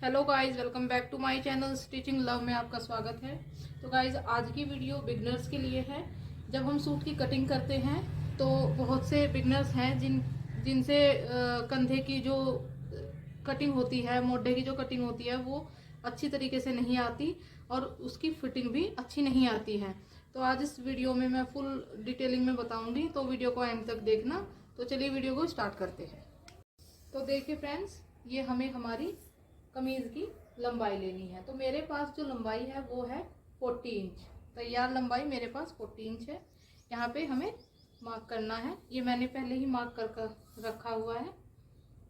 Hello guys, welcome back to my channel stitching love में आपका स्वागत है। तो गाइस, आज की वीडियो बिगनर्स के लिए है। जब हम सूट की कटिंग करते हैं तो बहुत से बिगनर्स हैं जिनसे कंधे की जो कटिंग होती है, मोढे की जो कटिंग होती है वो अच्छी तरीके से नहीं आती और उसकी फिटिंग भी अच्छी नहीं आती है। तो आज इस वीडियो में मैं फुल डिटेलिंग में बताऊंगी, तो वीडियो को एंड तक देखना। तो चलिए वीडियो को स्टार्ट करते हैं। तो देखिए फ्रेंड्स, ये हमें हमारी कमीज की लंबाई लेनी है। तो मेरे पास जो लंबाई है वो है 40 इंच। तैयार लंबाई मेरे पास 40 इंच है। यहाँ पे हमें मार्क करना है। ये मैंने पहले ही मार्क कर रखा हुआ है।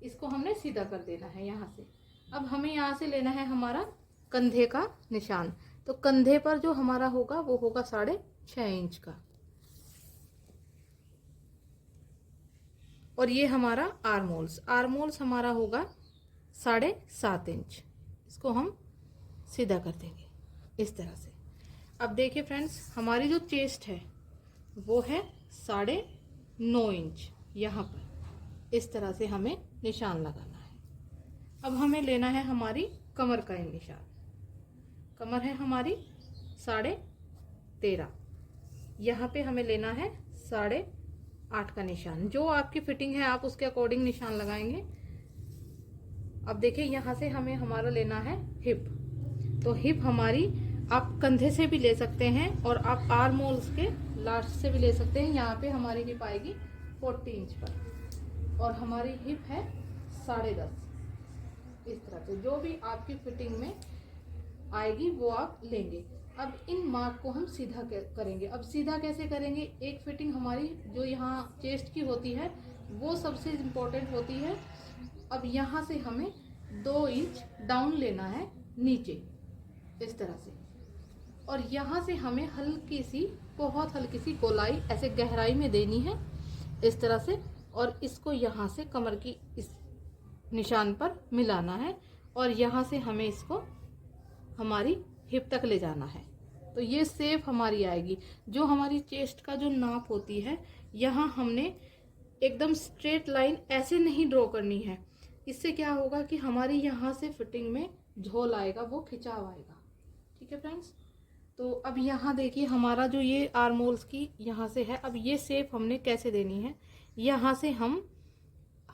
इसको हमने सीधा कर देना है यहाँ से। अब हमें यहाँ से लेना है हमारा कंधे का निशान। तो कंधे पर जो हमारा होगा वो होगा 6.5 इंच का, और ये हमारा आर्मोल्स हमारा होगा 7.5 इंच। इसको हम सीधा कर देंगे इस तरह से। अब देखिए फ्रेंड्स, हमारी जो चेस्ट है वो है 9.5 इंच। यहाँ पर इस तरह से हमें निशान लगाना है। अब हमें लेना है हमारी कमर का निशान। कमर है हमारी 13.5। यहाँ पे हमें लेना है 8.5 का निशान। जो आपकी फिटिंग है आप उसके अकॉर्डिंग निशान लगाएंगे। अब देखिए, यहाँ से हमें हमारा लेना है हिप। तो हिप हमारी आप कंधे से भी ले सकते हैं और आप आर्म होल्स के लास्ट से भी ले सकते हैं। यहाँ पे हमारी हिप आएगी 40 इंच पर और हमारी हिप है 10.5। इस तरह से जो भी आपकी फिटिंग में आएगी वो आप लेंगे। अब इन मार्क को हम सीधा करेंगे। अब सीधा कैसे करेंगे? एक फिटिंग हमारी जो यहाँ चेस्ट की होती है वो सबसे इम्पोर्टेंट होती है। अब यहाँ से हमें 2 इंच डाउन लेना है नीचे इस तरह से, और यहाँ से हमें हल्की सी, बहुत हल्की सी गोलाई ऐसे गहराई में देनी है इस तरह से, और इसको यहाँ से कमर की इस निशान पर मिलाना है और यहाँ से हमें इसको हमारी हिप तक ले जाना है। तो ये सेफ हमारी आएगी। जो हमारी चेस्ट का जो नाप होती है, यहाँ हमने एकदम स्ट्रेट लाइन ऐसे नहीं ड्रॉ करनी है। इससे क्या होगा कि हमारी यहाँ से फिटिंग में झोल आएगा, वो खिंचाव आएगा। ठीक है फ्रेंड्स। तो अब यहाँ देखिए, हमारा जो ये आर्मोल्स की यहाँ से है। अब ये शेप हमने कैसे देनी है? यहाँ से हम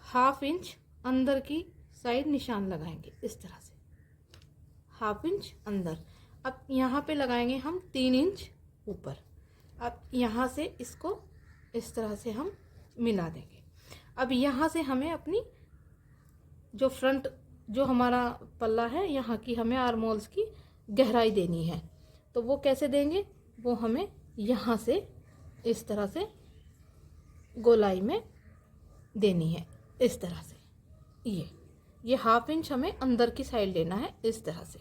1/2 इंच अंदर की साइड निशान लगाएंगे इस तरह से, 1/2 इंच अंदर। अब यहाँ पे लगाएंगे हम 3 इंच ऊपर। अब यहाँ से इसको इस तरह से हम मिला देंगे। अब यहाँ से हमें अपनी जो फ्रंट जो हमारा पल्ला है, यहाँ की हमें आर्मोल्स की गहराई देनी है। तो वो कैसे देंगे? वो हमें यहाँ से इस तरह से गोलाई में देनी है इस तरह से। ये 1/2 इंच हमें अंदर की साइड लेना है इस तरह से,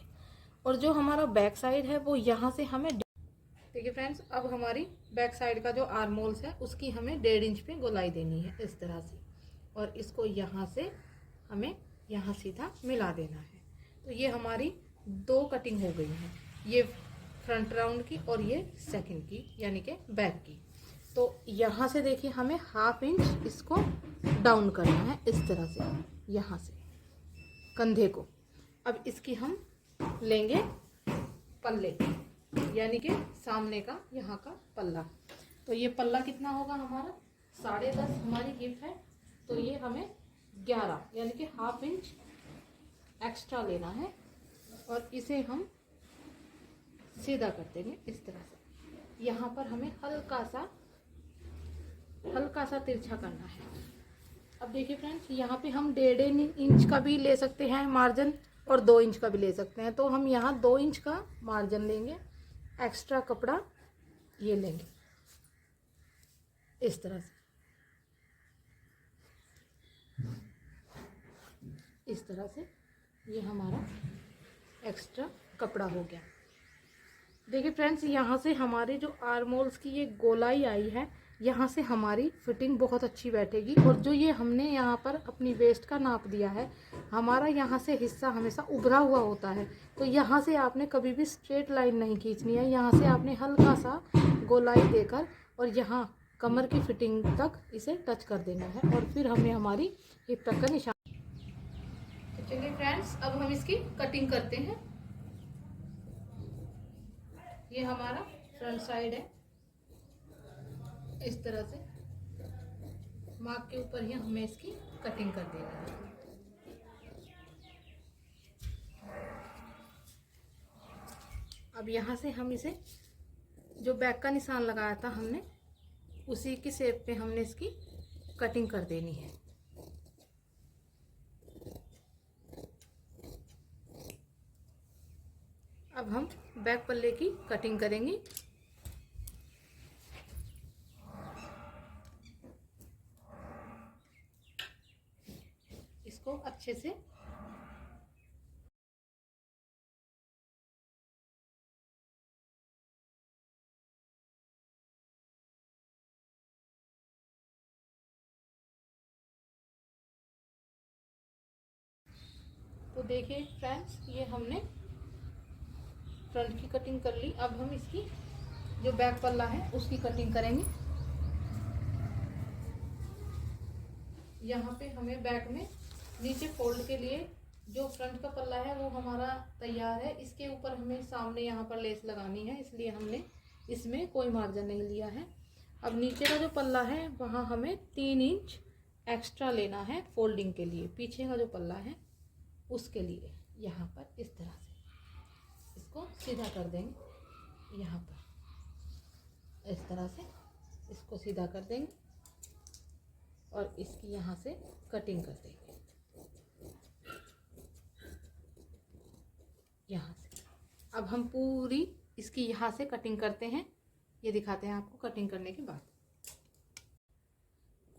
और जो हमारा बैक साइड है वो यहाँ से हमें, देखिए फ्रेंड्स, अब हमारी बैक साइड का जो आर्मोल्स है उसकी हमें 1.5 इंच पे गोलाई देनी है इस तरह से, और इसको यहाँ से हमें यहाँ सीधा मिला देना है। तो ये हमारी 2 कटिंग हो गई है, ये फ्रंट राउंड की और ये सेकंड की यानी कि बैक की। तो यहाँ से देखिए, हमें 1/2 इंच इसको डाउन करना है इस तरह से, यहाँ से कंधे को। अब इसकी हम लेंगे पल्ले, यानी कि सामने का यहाँ का पल्ला। तो ये पल्ला कितना होगा हमारा? 10.5 हमारी हिप है, तो ये हमें 11 यानी कि 1/2 इंच एक्स्ट्रा लेना है, और इसे हम सीधा कर देंगे इस तरह से। यहाँ पर हमें हल्का सा तिरछा करना है। अब देखिए फ्रेंड्स, यहाँ पे हम 1.5 इंच का भी ले सकते हैं मार्जिन और 2 इंच का भी ले सकते हैं। तो हम यहाँ 2 इंच का मार्जिन लेंगे, एक्स्ट्रा कपड़ा ये लेंगे इस तरह से, इस तरह से। ये हमारा एक्स्ट्रा कपड़ा हो गया। देखिए फ्रेंड्स, यहाँ से हमारे जो आर्मोल्स की ये गोलाई आई है, यहाँ से हमारी फिटिंग बहुत अच्छी बैठेगी। और जो ये हमने यहाँ पर अपनी वेस्ट का नाप दिया है, हमारा यहाँ से हिस्सा हमेशा उभरा हुआ होता है। तो यहाँ से आपने कभी भी स्ट्रेट लाइन नहीं खींचनी है। यहाँ से आपने हल्का सा गोलाई देकर और यहाँ कमर की फिटिंग तक इसे टच कर देना है, और फिर हमें हमारी हिप तक का निशान। चलिए फ्रेंड्स, अब हम इसकी कटिंग करते हैं। ये हमारा फ्रंट साइड है, इस तरह से मार्क के ऊपर ही हमें इसकी कटिंग कर देनी है। अब यहाँ से हम इसे जो बैक का निशान लगाया था हमने, उसी की शेप पे हमने इसकी कटिंग कर देनी है। अब हम बैक पल्ले की कटिंग करेंगे। इसको अच्छे से तो देखिए फ्रेंड्स, ये हमने फ्रंट की कटिंग कर ली। अब हम इसकी जो बैक पल्ला है उसकी कटिंग करेंगे। यहाँ पे हमें बैक में नीचे फोल्ड के लिए जो फ्रंट का पल्ला है वो हमारा तैयार है। इसके ऊपर हमें सामने यहाँ पर लेस लगानी है, इसलिए हमने इसमें कोई मार्जिन नहीं लिया है। अब नीचे का जो पल्ला है वहाँ हमें 3 इंच एक्स्ट्रा लेना है फोल्डिंग के लिए। पीछे का जो पल्ला है उसके लिए यहाँ पर इस तरह से इसको सीधा कर देंगे। यहाँ पर इस तरह से इसको सीधा कर देंगे और इसकी यहाँ से कटिंग कर देंगे यहाँ से। अब हम पूरी इसकी यहाँ से कटिंग करते हैं, ये दिखाते हैं आपको कटिंग करने के बाद।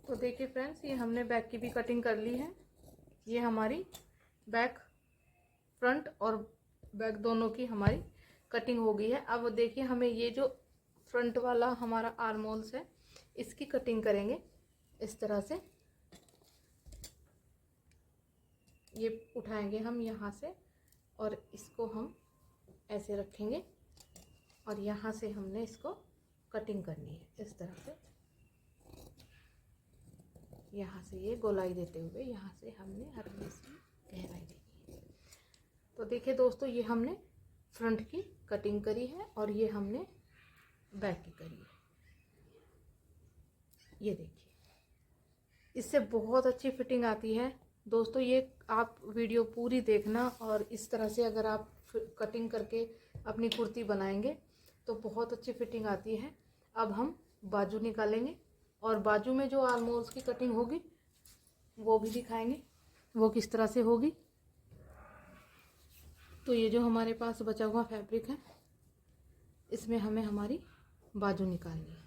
तो देखिए फ्रेंड्स, ये हमने बैक की भी कटिंग कर ली है। ये हमारी बैक, फ्रंट और बैक दोनों की हमारी कटिंग हो गई है। अब देखिए हमें ये जो फ्रंट वाला हमारा आर्म होल्स है इसकी कटिंग करेंगे इस तरह से। ये उठाएंगे हम यहाँ से और इसको हम ऐसे रखेंगे और यहाँ से हमने इसको कटिंग करनी है इस तरह से। यहाँ से ये गोलाई देते हुए यहाँ से हमने हल्की सी गहराई देनी है। तो देखिए दोस्तों, ये हमने फ्रंट की कटिंग करी है और ये हमने बैक की करी है। ये देखिए, इससे बहुत अच्छी फिटिंग आती है दोस्तों। ये आप वीडियो पूरी देखना और इस तरह से अगर आप कटिंग करके अपनी कुर्ती बनाएंगे तो बहुत अच्छी फिटिंग आती है। अब हम बाजू निकालेंगे और बाजू में जो आर्म होल्स की कटिंग होगी वो भी दिखाएंगे वो किस तरह से होगी। तो ये जो हमारे पास बचा हुआ फैब्रिक है इसमें हमें हमारी बाजू निकालनी है।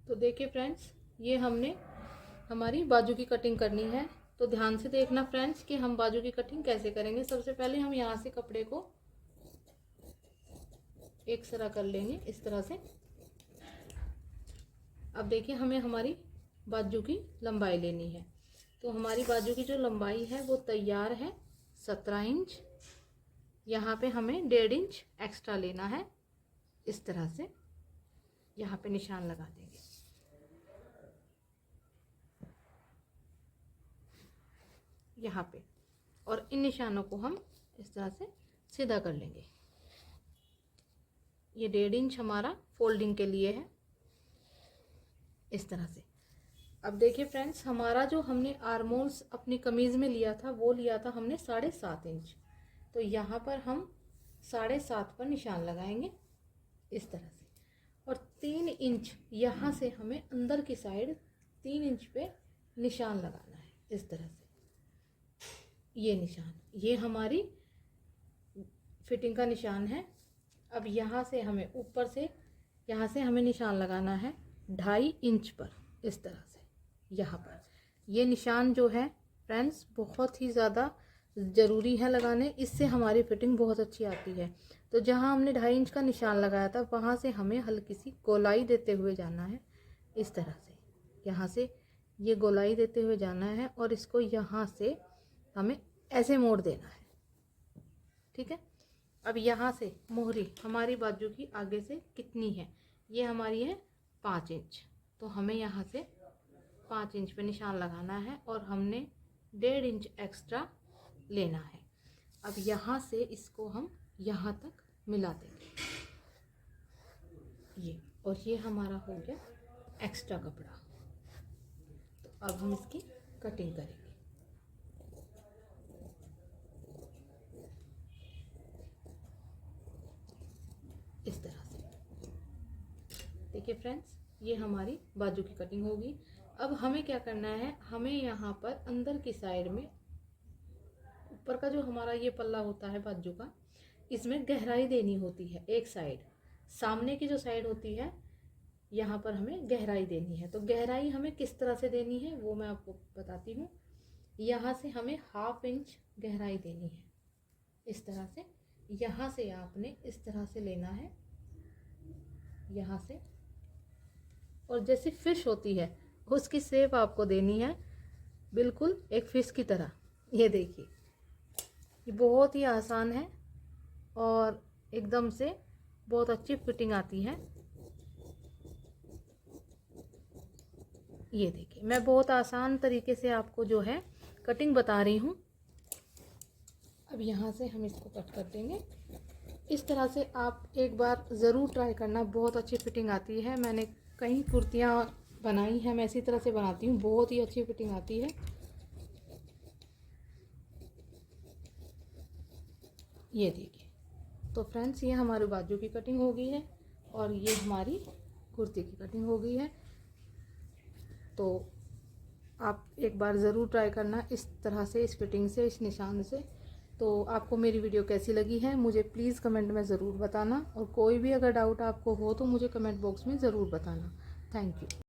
तो देखिए फ्रेंड्स, ये हमने हमारी बाजू की कटिंग करनी है। तो ध्यान से देखना फ्रेंड्स कि हम बाजू की कटिंग कैसे करेंगे। सबसे पहले हम यहाँ से कपड़े को एक सिरा कर लेंगे इस तरह से। अब देखिए हमें हमारी बाजू की लंबाई लेनी है। तो हमारी बाजू की जो लंबाई है वो तैयार है 17 इंच। यहाँ पे हमें 1.5 इंच एक्स्ट्रा लेना है इस तरह से। यहाँ पे निशान लगा देंगे यहाँ पे, और इन निशानों को हम इस तरह से सीधा कर लेंगे। ये 1.5 इंच हमारा फोल्डिंग के लिए है इस तरह से। अब देखिए फ्रेंड्स, हमारा जो हमने आर्म होल्स अपनी कमीज़ में लिया था वो लिया था हमने 7.5 इंच। तो यहाँ पर हम 7.5 पर निशान लगाएंगे इस तरह से। और 3 इंच यहाँ से हमें अंदर की साइड 3 इंच पे निशान लगाना है इस तरह से। ये निशान, ये हमारी फिटिंग का निशान है। अब यहाँ से हमें ऊपर से यहाँ से हमें निशान लगाना है 2.5 इंच पर इस तरह से। यहाँ पर ये निशान जो है फ्रेंड्स बहुत ही ज़्यादा ज़रूरी है लगाने, इससे हमारी फिटिंग बहुत अच्छी आती है। तो जहाँ हमने 2.5 इंच का निशान लगाया था वहाँ से हमें हल्की सी गोलाई देते हुए जाना है इस तरह से। यहाँ से ये गोलाई देते हुए जाना है और इसको यहाँ से हमें ऐसे मोड़ देना है, ठीक है। अब यहाँ से मोहरी हमारी बाजू की आगे से कितनी है, ये हमारी है 5 इंच। तो हमें यहाँ से 5 इंच पे निशान लगाना है और हमने 1.5 इंच एक्स्ट्रा लेना है। अब यहाँ से इसको हम यहाँ तक मिला देंगे ये, और ये हमारा हो गया एक्स्ट्रा कपड़ा। तो अब हम इसकी कटिंग करेंगे। इस तरह से देखिए फ्रेंड्स, ये हमारी बाजू की कटिंग होगी। अब हमें क्या करना है, हमें यहाँ पर अंदर की साइड में ऊपर का जो हमारा ये पल्ला होता है बाजू का, इसमें गहराई देनी होती है। एक साइड, सामने की जो साइड होती है, यहाँ पर हमें गहराई देनी है। तो गहराई हमें किस तरह से देनी है वो मैं आपको बताती हूँ। यहाँ से हमें 1/2 इंच गहराई देनी है। इस तरह से यहाँ से आपने इस तरह से लेना है, यहाँ से, और जैसी फिश होती है उसकी शेप आपको देनी है, बिल्कुल एक फिश की तरह। ये देखिए, ये बहुत ही आसान है और एकदम से बहुत अच्छी फिटिंग आती है। ये देखिए, मैं बहुत आसान तरीके से आपको जो है कटिंग बता रही हूँ। अब यहाँ से हम इसको कट कर देंगे। इस तरह से आप एक बार ज़रूर ट्राई करना, बहुत अच्छी फिटिंग आती है। मैंने कई कुर्तियाँ बनाई हैं, मैं इसी तरह से बनाती हूँ, बहुत ही अच्छी फिटिंग आती है। ये देखिए, तो फ्रेंड्स ये हमारी बाजू की कटिंग हो गई है और ये हमारी कुर्ती की कटिंग हो गई है। तो आप एक बार ज़रूर ट्राई करना इस तरह से, इस फिटिंग से, इस निशान से। तो आपको मेरी वीडियो कैसी लगी है मुझे प्लीज़ कमेंट में ज़रूर बताना, और कोई भी अगर डाउट आपको हो तो मुझे कमेंट बॉक्स में ज़रूर बताना। Thank you.